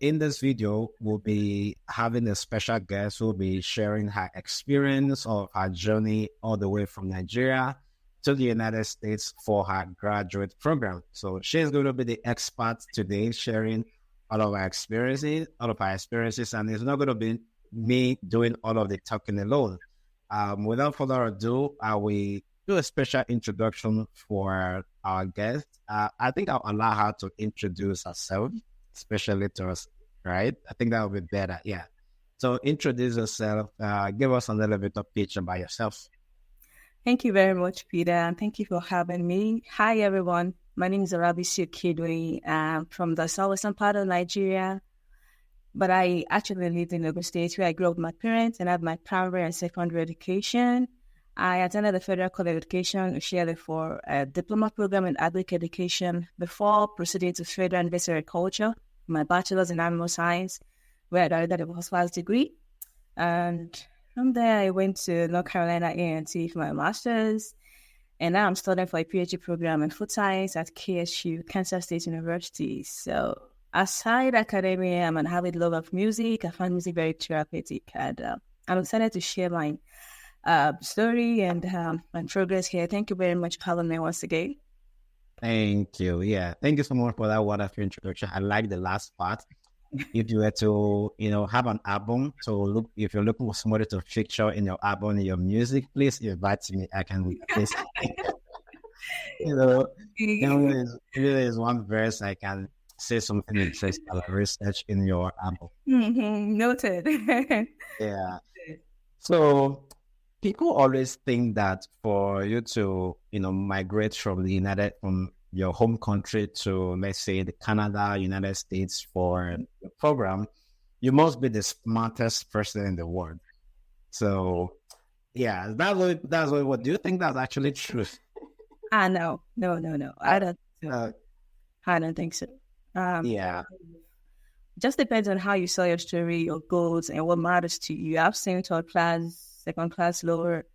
In this video, we'll be having a special guest who will be sharing her experience of her journey all the way from Nigeria to the United States for her graduate program. So she's going to be the expert today, sharing all of her experiences, and it's not going to be me doing all of the talking alone. Without further ado, I will do a special introduction for our guest. I think I'll allow her to introduce herself, especially to us, right? I think that would be better. Yeah. So introduce yourself. Give us a little bit of picture about yourself. Thank you very much, Peter, and thank you for having me. Hi, everyone. My name is Olabisi Okedoyin. I'm from the southwestern part of Nigeria, but I actually lived in Ogun State where I grew up with my parents and had my primary and secondary education. I attended the Federal College of Education, Ushiele, for a diploma program in agric education before proceeding to Federal University of Agriculture, my bachelor's in animal science, where I did a master's degree. And from there, I went to North Carolina A&T for my master's. And now I'm studying for a PhD program in food science at KSU, Kansas State University. So aside academia, I'm an avid lover of music. I find music very therapeutic. And I'm excited to share my story and my progress here. Thank you very much for having me once again. Thank you. Yeah. Thank you so much for that wonderful introduction. I like the last part. If you were to, have an album, if you're looking for somebody to feature in your album, in your music, please invite me. I can replace really is one verse I can say something interesting about research in your album. Noted. Yeah. So people always think that for you to, migrate from your home country to, let's say, the Canada, United States for the program, you must be the smartest person in the world. So, yeah, that's what do you think that's actually true? No. I don't think so. Yeah. Just depends on how you sell your story, your goals, and what matters to you. I've seen third class, second class, lower,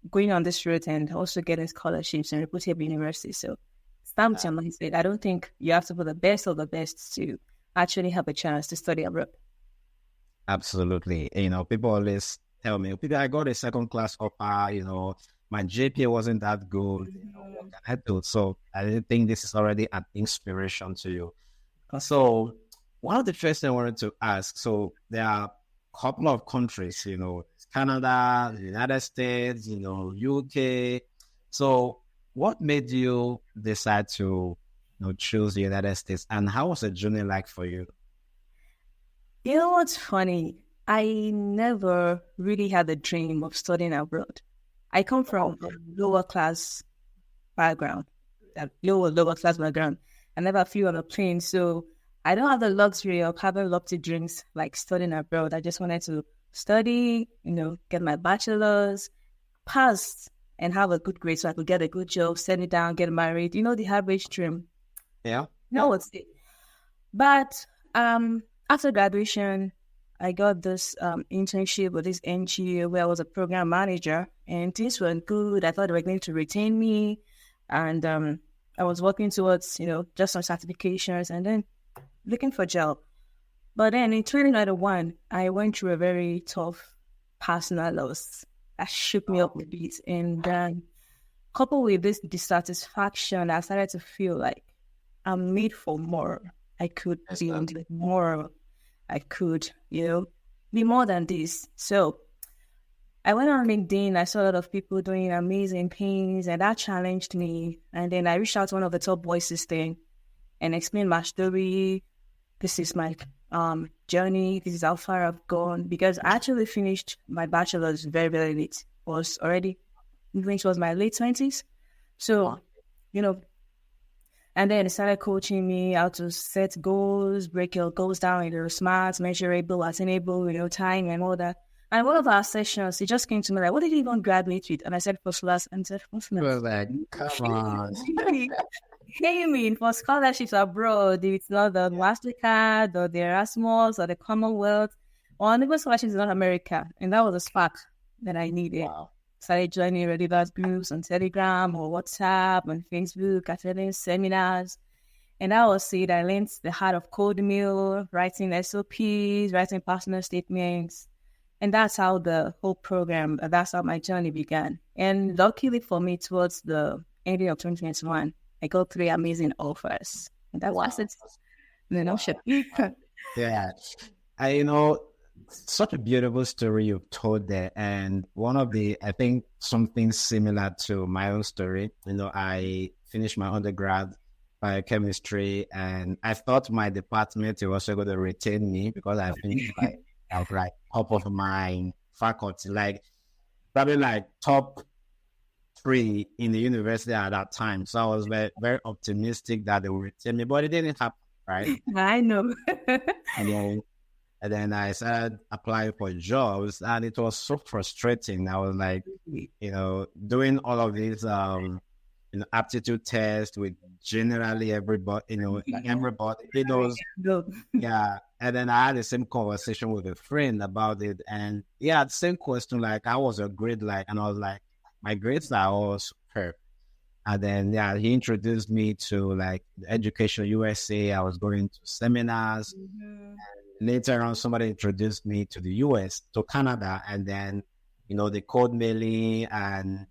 going on this route and also getting scholarships and reputable universities. So stamp your mindset. I don't think you have to be the best of the best to actually have a chance to study abroad. Absolutely. People always tell me, I got a second class offer, my GPA wasn't that good, what can I do? So I think this is already an inspiration to you. So one of the first things I wanted to ask, so there are a couple of countries, Canada, the United States, UK. So what made you decide to, choose the United States, and how was the journey like for you? You know what's funny? I never really had a dream of studying abroad. I come from a lower class background. I never flew on a plane, so I don't have the luxury of having lofty dreams like studying abroad. I just wanted to study, get my bachelor's, pass, and have a good grade so I could get a good job, settle down, get married. The average dream. Yeah. No, it's it. But after graduation, I got this internship with this NGO where I was a program manager, and things were good. I thought they were going to retain me, and I was working towards, just some certifications and then looking for a job. But then in 2021, I went through a very tough personal loss that shook me up a bit. And then coupled with this dissatisfaction, I started to feel like I'm made for more. I could be more. I could, be more than this. So I went on LinkedIn. I saw a lot of people doing amazing things, and that challenged me. And then I reached out to one of the top voices there and explained my story. This is my journey. This is how far I've gone, because I actually finished my bachelor's very, very late. It was my late 20s. So, and then they started coaching me how to set goals, break your goals down into smart, measurable, attainable, time and all that. And one of our sessions, he just came to me like, what did you even graduate with? And I said, first class. And he said, first class. Well, like, come on. Aiming for scholarships abroad, it's not the MasterCard or the Erasmus or the Commonwealth, or even scholarships in North America. And that was a spark that I needed. Wow. Started joining relevant groups on Telegram or WhatsApp, on Facebook, attending seminars. And that was it. I learned the heart of code mill, writing SOPs, writing personal statements. And that's how the whole program, that's how my journey began. And luckily for me, towards the ending of 2021, I got 3 amazing offers. And that was it. Mentorship. Yeah. Such a beautiful story you've told there. And I think something similar to my own story, I finished my undergrad biochemistry, and I thought my department was also going to retain me because I finished like top of my faculty, like probably like top 3 in the university at that time. So I was very, very optimistic that they would retain me, but it didn't happen, right? I know. And then I started applying for jobs, and it was so frustrating. I was like, doing all of these, aptitude tests with generally everybody, everybody knows. Yeah. And then I had the same conversation with a friend about it. And yeah, the same question, like, how was your grade like? And I was like, my grades are all superb. And then, yeah, he introduced me to like Education USA. I was going to seminars. And later on, somebody introduced me to the US, to Canada. And then, the code mailing and,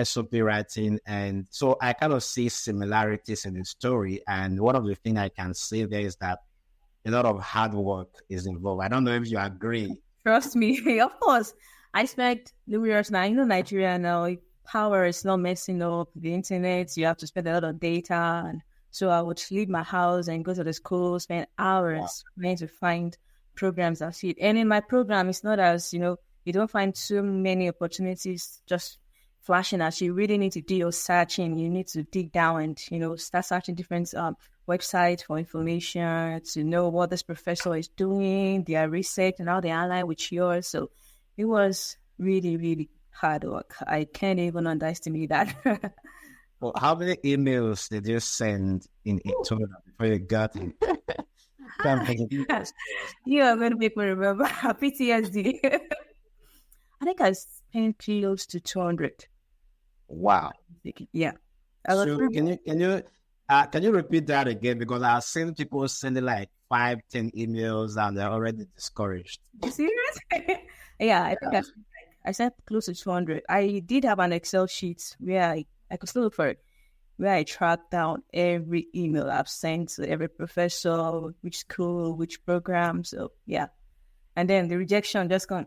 SOP writing. And so I kind of see similarities in the story. And one of the things I can say there is that a lot of hard work is involved. I don't know if you agree. Trust me. Of course. I spent years now. Nigeria now, power is not messing up the internet. You have to spend a lot of data. And so I would leave my house and go to the school, spend hours trying to find programs that fit. And in my program, it's not as, you don't find too many opportunities just flashing at you. You really need to do your searching. You need to dig down and, start searching different websites for information to know what this professor is doing, their research, and how they align with yours. So it was really, really hard work. I can't even underestimate that. Well, how many emails did you send in total before you got it? You are going to make me remember PTSD. I think I spent close to 200. Wow. Yeah. So can you repeat that again? Because I've seen people sending like 5-10 emails and they're already discouraged. You serious? Yeah, I think I sent close to 200. I did have an Excel sheet where I could still look for it, where I tracked down every email I've sent to every professor, which school, which program. So yeah. And then the rejection just gone,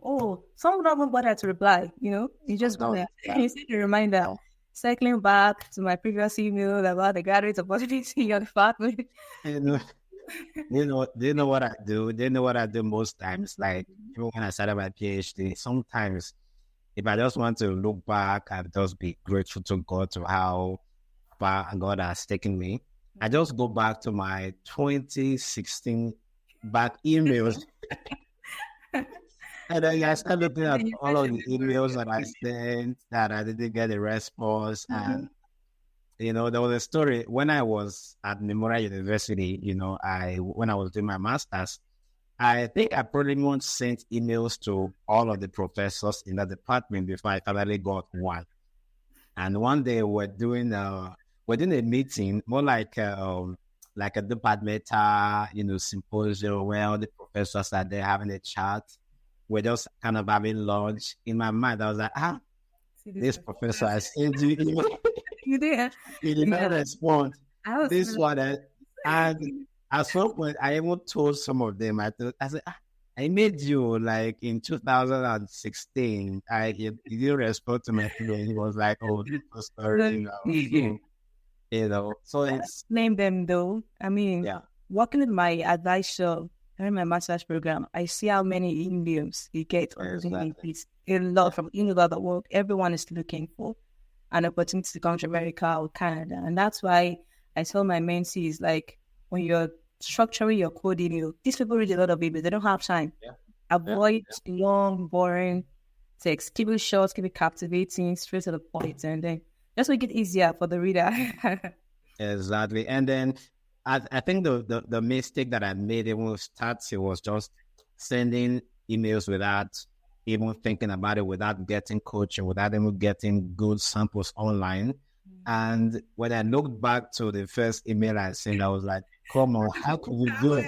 someone don't bother to reply, you just go there. You see the reminder. Cycling back to my previous email about the graduate opportunity in your department. Do you know what I do? Do you know what I do most times? Like, even when I started my PhD, sometimes if I just want to look back and just be grateful to God to how far God has taken me, I just go back to my 2016 back emails. And then I started looking at all of the emails that I sent that I didn't get a response. And, there was a story when I was at Memorial University, when I was doing my master's, I think I probably once sent emails to all of the professors in the department before I finally got one. And one day we're doing a meeting, more like a departmental, symposium where all the professors are there having a chat. We're just kind of having lunch. In my mind, I was like, this professor has sent you email. You did? He did not respond. This one, and at some point, I even told some of them, I said, I made you like in 2016. He didn't respond to my email. He was like, sorry. So it's... Name them though. I mean, working with my advisor during my master's program, I see how many emails you get. Exactly. A lot from the world. Everyone is looking for an opportunity to come to America or Canada. And that's why I tell my mentees, like, when you're structuring your code email, these people read a lot of emails. They don't have time. Avoid long, boring text. Keep it short, keep it captivating, straight to the point, and then just make it easier for the reader. Exactly. And then I think the mistake that I made even with starting was just sending emails without even thinking about it, without getting coaching, without even getting good samples online. And when I looked back to the first email I sent, I was like, come on, how could you do it?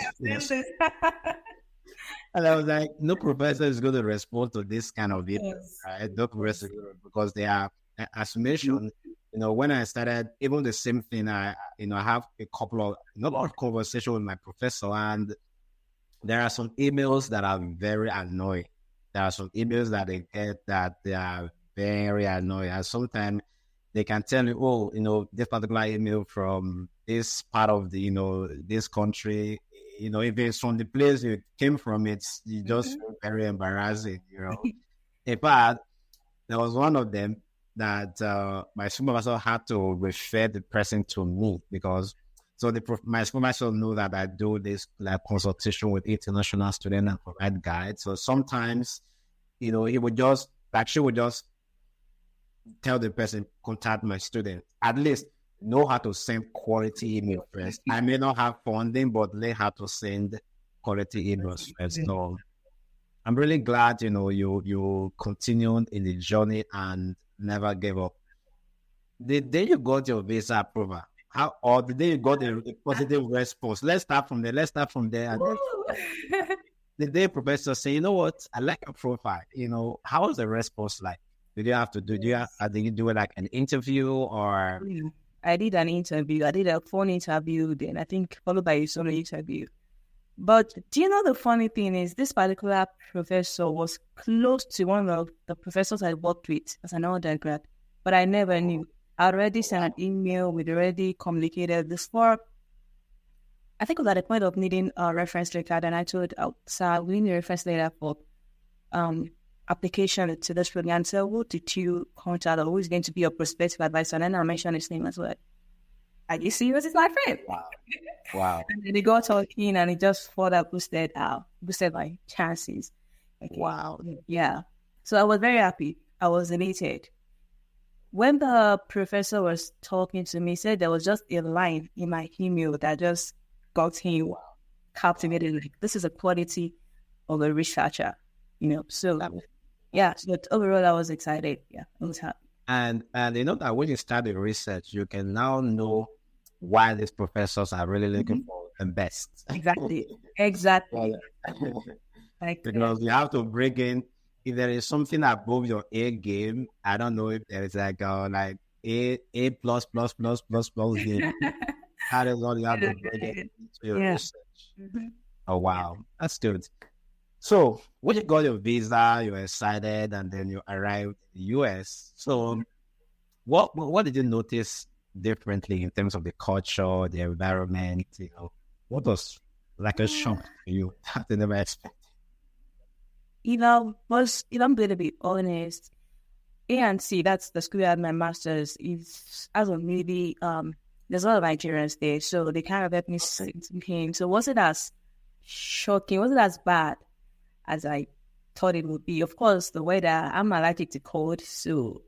And I was like, no professor is going to respond to this kind of email, Yes. right? No professor, because they are, as mentioned, when I started, even the same thing, I have a number of conversations with my professor, and there are some emails that are very annoying. There are some emails that they get that they are very annoying. And sometimes they can tell you, oh, this particular email from this part of the, this country, if it's from the place you came from, it's just very embarrassing. In fact, there was one of them that my supervisor had to refer the person to me because my supervisor knew that I do this like consultation with international students and provide guides. So sometimes, he would just she would just tell the person, contact my student. At least know how to send quality email first. I may not have funding, but learn how to send quality emails first. So I'm really glad, you continued in the journey and never gave up. The day you got your visa approval, or the day you got a positive response, let's start from there. And the day professor say, you know what, I like your profile. How was the response like? Did you do like an interview or? I did an interview. I did a phone interview, then I think followed by a solo interview. But do you know the funny thing is this particular professor was close to one of the professors I worked with as an undergrad, but I never knew. I already sent an email. We'd already communicated this for, I think it was at the point of needing a reference letter, and I told, sir, we need a reference letter for application to this program. So who did you contact, or who is going to be your prospective advisor? And then I mentioned his name as well. Are you serious? It's my friend. Wow. And then they got talking, and it just further boosted my chances. Wow. Yeah. So I was very happy. I was elated. When the professor was talking to me, he said there was just a line in my email that just got him captivated. Like, this is a quality of a researcher, So yeah, but overall I was excited. Yeah, I was happy. And that when you start the research, you can now know why these professors are really looking for the best. Exactly. Because you have to bring in, if there is something above your A game, I don't know if there is like A plus game. That is all you have to bring in to your research. Oh wow, that's good. So when you got your visa, you're excited, and then you arrived in the US. So what did you notice differently in terms of the culture, the environment? What was like a shock for you that you never expected? I'm going to be honest. A&C, that's the school I had my master's, is as of maybe there's a lot of Nigerians there, so they kind of helped me think. So was it as shocking? Was it as bad as I thought it would be? Of course, the weather, I'm allergic to cold, so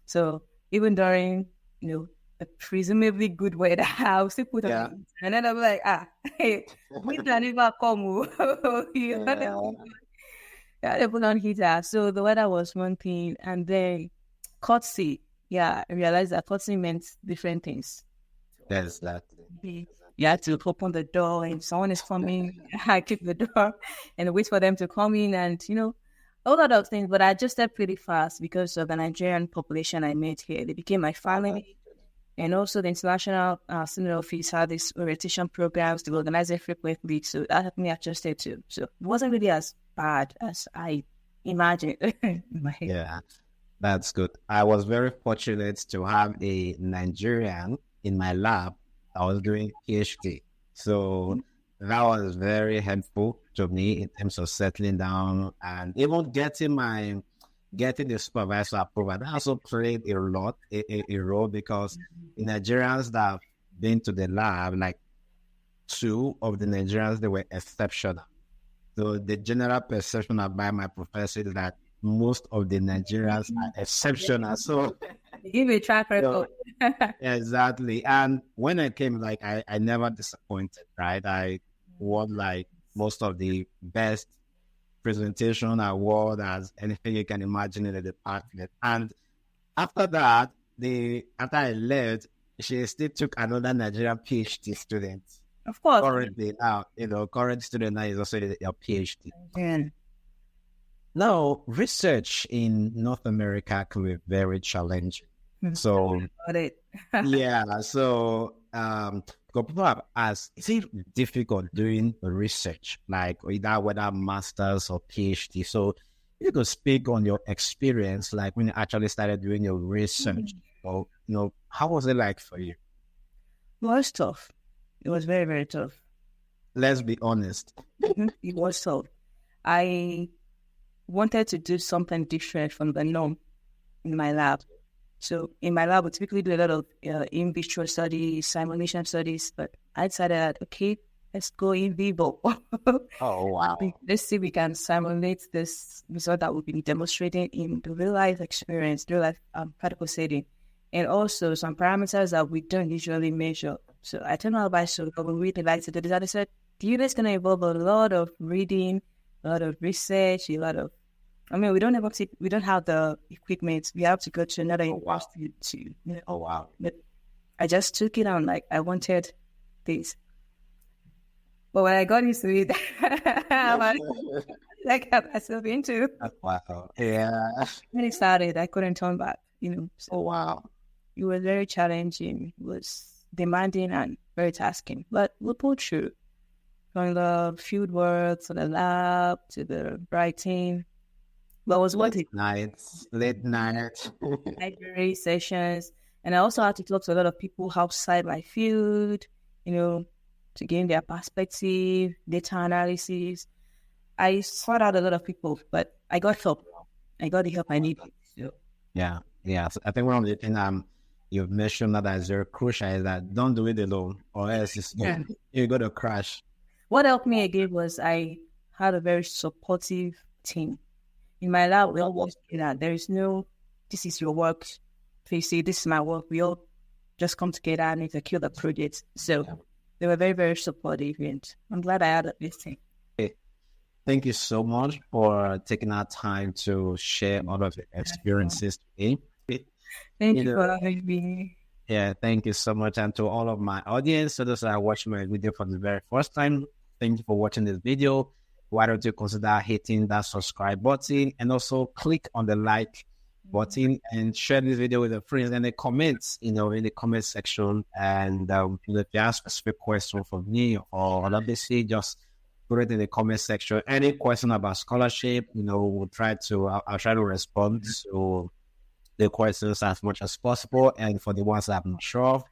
so even during a presumably good weather, I'll still put on, and then I'm like, hey, we can never come. They put on heater, so the weather was one thing, and then courtesy. Yeah, I realized that courtesy meant different things. There's that. You have to open the door, and someone is coming, I kick the door and wait for them to come in, and a lot of things. But I adjusted pretty fast because of the Nigerian population I met here. They became my family. And also the international student office had these orientation programs to organize it frequently. So that helped me adjust it too. So it wasn't really as bad as I imagined in my head. Yeah, that's good. I was very fortunate to have a Nigerian in my lab. I was doing PhD. So that was very helpful to me in terms of settling down and even getting the supervisor approval. That also played a role because Nigerians that have been to the lab, like 2 of the Nigerians, they were exceptional. So the general perception about my professor is that most of the Nigerians are exceptional. So give me a track record. Exactly. And when I came, I never disappointed, right? I won most of the best presentation award as anything you can imagine in the department. And after that, after I left, she still took another Nigerian PhD student. Of course. Currently now, current student now is also a PhD. Yeah. Now, research in North America can be very challenging. So, Got it. yeah, so people have asked, is it difficult doing research, like either whether master's or PhD? So, you could speak on your experience, like when you actually started doing your research, or how was it like for you? It was tough. It was very, very tough. Let's be honest. It was tough. I wanted to do something different from the norm in my lab. So in my lab, we typically do a lot of in vitro studies, simulation studies, but I decided, okay, let's go in vivo. Oh, wow. Let's see if we can simulate this result that we've been demonstrating in the real life experience, real life practical setting, and also some parameters that we don't usually measure. So I told my advisor, we really liked it. They said, the unit is going to involve a lot of reading, a lot of research, we don't have the equipment. We have to go to another university to. Oh, wow. But I just took it on, like, I wanted this. But when I got into it, I got myself into. Wow. Yeah. When it started, I couldn't turn back, So Oh, wow. it was very challenging. It was demanding and very tasking. But we pulled through. From the field work to the lab to the writing. But it was worth it. Late night. Library sessions. And I also had to talk to a lot of people outside my field, to gain their perspective, data analysis. I sought out a lot of people, but I got help. I got the help I needed. So. Yeah. So I think one of the things you've mentioned that is very crucial is that don't do it alone, or else you're going to crash. What helped me again was I had a very supportive team. In my lab, we all work together. There is no, this is your work. This is my work. We all just come together and execute the project. So they were very, very supportive, and I'm glad I had this team. Okay. Thank you so much for taking our time to share all of your experiences today. Thank you for having me. Yeah, thank you so much. And to all of my audience, so those are watching my video for the very first time, thank you for watching this video. Why don't you consider hitting that subscribe button and also click on the like button and share this video with your friends in the comments, in the comment section. And if you have a specific question for me or Olabisi, just put it in the comment section. Any question about scholarship, I'll try to respond to the questions as much as possible. And for the ones that I'm not sure of,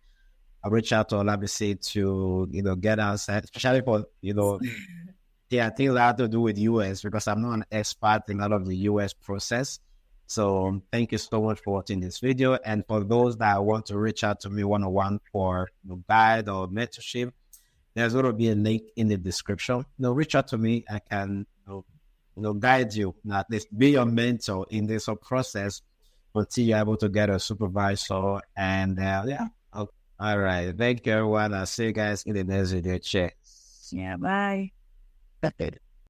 I'll reach out to Olabisi to, get us, especially for, things that have to do with US, because I'm not an expert in a lot of the US process. So thank you so much for watching this video. And for those that want to reach out to me one-on-one for guide or mentorship, there's going to be a link in the description. Reach out to me. I can, guide you, at least be your mentor in this whole process until you're able to get a supervisor. And all right. Thank you, everyone. I'll see you guys in the next video. Cheers. Yeah, bye. That's it.